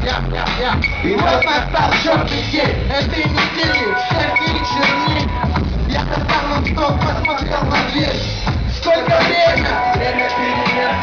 И вот настал черный день этой недели, всякие черни. Я достал нон-стоп, посмотрел на дверь. Сколько время? Время перемен.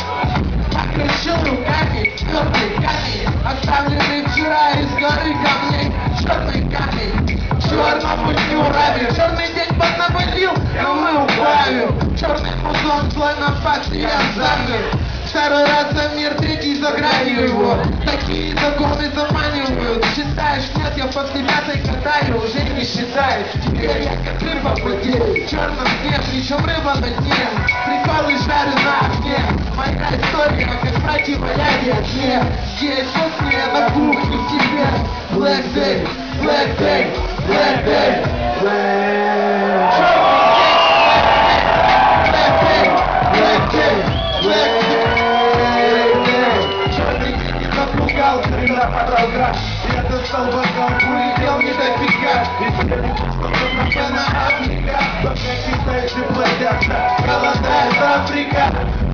Покрышил руками мертвый камень, оставленный вчера из горы камней. Черный камень, черному урами. Черный день поднапылил, но мы убавим. Черный музон злой напасть, я замер. Второй раз за мир, третий за гранью его. Такие законы заманивают. Считаешь, нет, я после пятой катаю, уже не считаю. Теперь я как рыба в воде, в черном дне, причем рыба на дне. Приколы жарю на огне. Моя история, как противоядие огне. Здесь после на кухне в тебе. Black Day, Black Day, Black Day, Black Day, Black Day, Black Day. Когда подрал граф, я достал бокал, улетел не дофига. И теперь на Африка, пока китайцы платятся, голодает Африка.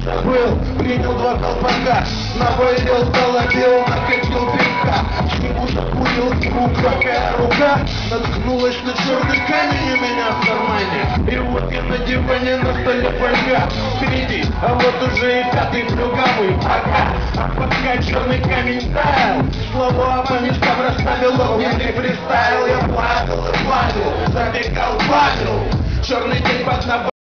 Забыл, принял два колпака, навалил, столовил, накатил пивка. Чему закурил звук, какая рука наткнулась на черный камень у меня в кармане. И вот я на диване, на столе фольга впереди, а вот уже и пятый плюгавый пока. А пока черный камень таял, слова по местам расставил, огненный фристайл. Я плавил, забегал, плавил. Черный день под набором.